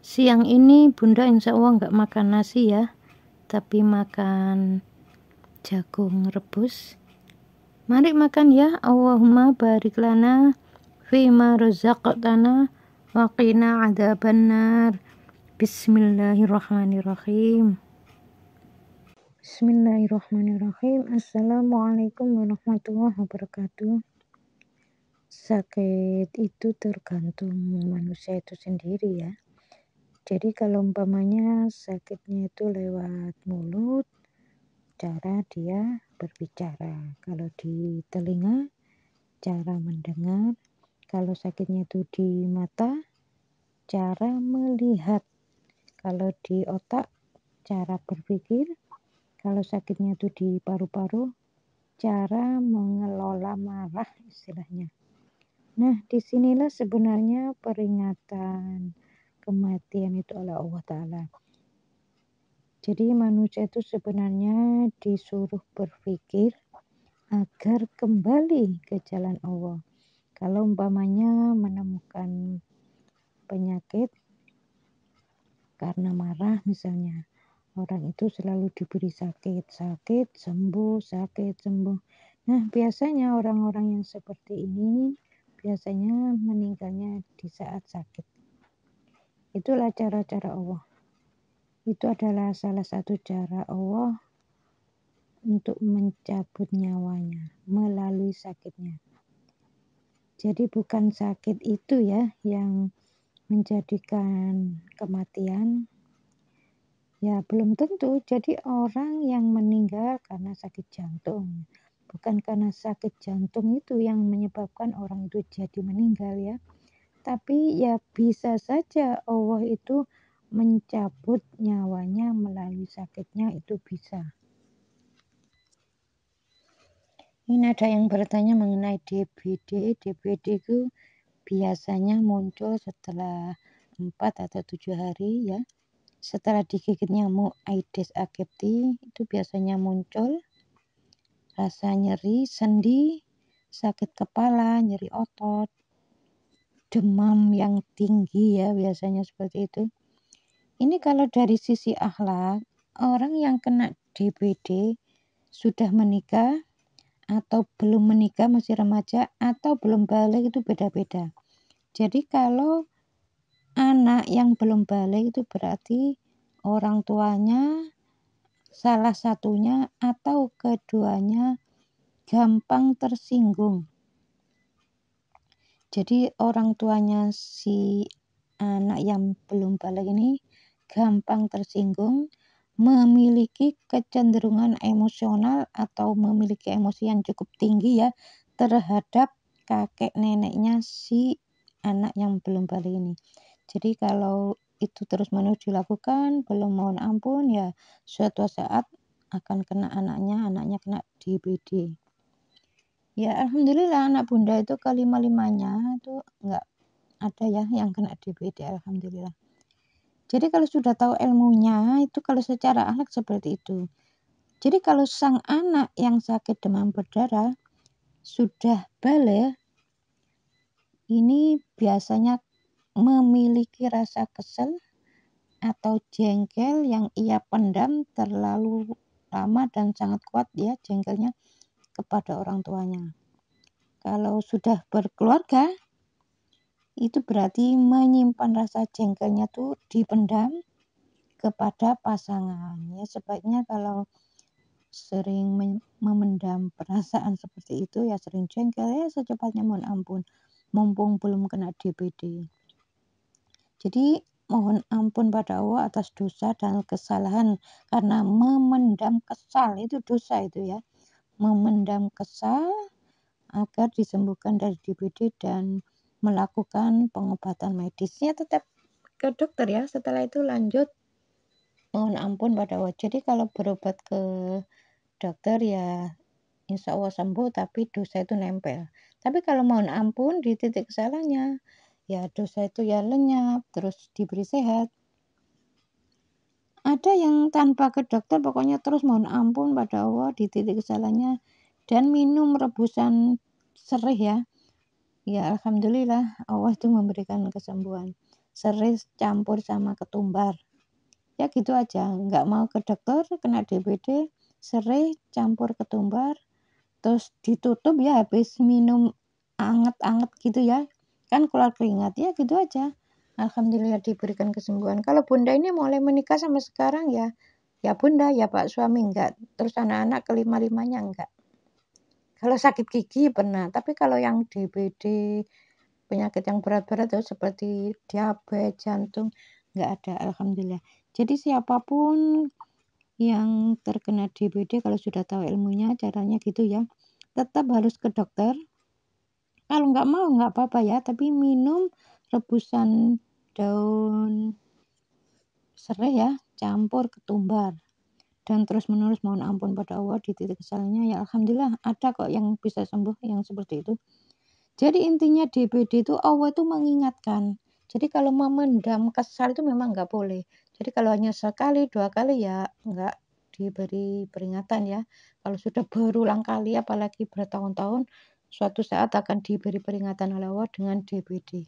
Siang ini Bunda insya Allah nggak makan nasi ya, tapi makan jagung rebus. Mari makan ya. Allahumma barik lana fima razaqtana wa qina adzabannar. Bismillahirrahmanirrahim. Bismillahirrahmanirrahim. Assalamualaikum warahmatullahi wabarakatuh. Sakit itu tergantung manusia itu sendiri ya. Jadi kalau umpamanya sakitnya itu lewat mulut, cara dia berbicara. Kalau di telinga, cara mendengar. Kalau sakitnya itu di mata, cara melihat. Kalau di otak, cara berpikir. Kalau sakitnya itu di paru-paru, cara mengelola marah istilahnya. Nah, disinilah sebenarnya peringatan kematian itu oleh Allah Ta'ala. Jadi manusia itu sebenarnya disuruh berpikir agar kembali ke jalan Allah. Kalau umpamanya menemukan penyakit karena marah misalnya, orang itu selalu diberi sakit sembuh, sakit sembuh. Nah, biasanya orang-orang yang seperti ini biasanya meninggalnya di saat sakit. Itulah cara-cara Allah. Itu adalah salah satu cara Allah untuk mencabut nyawanya melalui sakitnya. Jadi bukan sakit itu ya yang menjadikan kematian. Ya belum tentu. Jadi orang yang meninggal karena sakit jantung. Bukan karena sakit jantung itu yang menyebabkan orang itu jadi meninggal ya. Tapi ya bisa saja Allah itu mencabut nyawanya melalui sakitnya, itu bisa. Ini ada yang bertanya mengenai DBD. DBD itu biasanya muncul setelah 4 atau 7 hari ya. Setelah digigit nyamuk Aedes aegypti itu biasanya muncul rasa nyeri, sendi, sakit kepala, nyeri otot, demam yang tinggi ya, biasanya seperti itu. Ini kalau dari sisi akhlak, orang yang kena DBD sudah menikah atau belum menikah, masih remaja atau belum balik itu beda-beda. Jadi kalau anak yang belum balik itu berarti orang tuanya salah satunya atau keduanya gampang tersinggung. Jadi orang tuanya si anak yang belum balik ini gampang tersinggung, memiliki kecenderungan emosional atau memiliki emosi yang cukup tinggi ya terhadap kakek neneknya si anak yang belum balik ini. Jadi kalau itu terus-menerus dilakukan, belum mohon ampun ya suatu saat akan kena anaknya kena DBD. Ya alhamdulillah anak bunda itu kelima-limanya itu enggak ada ya yang kena DBD, alhamdulillah. Jadi kalau sudah tahu ilmunya itu kalau secara akhlak seperti itu. Jadi kalau sang anak yang sakit demam berdarah sudah balik, ini biasanya memiliki rasa kesel atau jengkel yang ia pendam terlalu lama dan sangat kuat ya jengkelnya kepada orang tuanya. Kalau sudah berkeluarga, itu berarti menyimpan rasa jengkelnya tuh dipendam kepada pasangan. Ya sebaiknya kalau sering memendam perasaan seperti itu ya sering jengkel ya secepatnya mohon ampun mumpung belum kena DBD. Jadi mohon ampun pada Allah atas dosa dan kesalahan karena memendam kesal itu dosa itu ya. Memendam kesal agar disembuhkan dari DBD dan melakukan pengobatan medisnya tetap ke dokter ya. Setelah itu lanjut mohon ampun pada Allah. Jadi kalau berobat ke dokter ya insya Allah sembuh tapi dosa itu nempel. Tapi kalau mohon ampun di titik kesalahannya ya dosa itu ya lenyap terus diberi sehat. Ada yang tanpa ke dokter pokoknya terus mohon ampun pada Allah di titik kesalahannya dan minum rebusan sereh ya. Ya alhamdulillah Allah itu memberikan kesembuhan. serai campur sama ketumbar. Ya gitu aja, nggak mau ke dokter, kena DBD, serai campur ketumbar, terus ditutup ya habis minum anget-anget gitu ya, kan keluar keringat, ya gitu aja. Alhamdulillah diberikan kesembuhan. Kalau Bunda ini mulai menikah sampai sekarang ya, ya Bunda, ya Pak suami enggak, terus anak-anak kelima-limanya enggak. Kalau sakit gigi pernah, tapi kalau yang DBD, penyakit yang berat-berat tuh seperti diabetes, jantung, enggak ada, alhamdulillah. Jadi siapapun yang terkena DBD kalau sudah tahu ilmunya, caranya gitu ya, tetap harus ke dokter. Kalau nggak mau nggak apa-apa ya, tapi minum rebusan daun serai ya, campur ketumbar. Dan terus-menerus mohon ampun pada Allah di titik kesalnya ya alhamdulillah ada kok yang bisa sembuh yang seperti itu. Jadi intinya DBD itu Allah itu mengingatkan. Jadi kalau memendam kesal itu memang nggak boleh. Jadi kalau hanya sekali, 2 kali ya nggak diberi peringatan ya. Kalau sudah berulang kali apalagi bertahun-tahun, suatu saat akan diberi peringatan oleh Allah dengan DBD.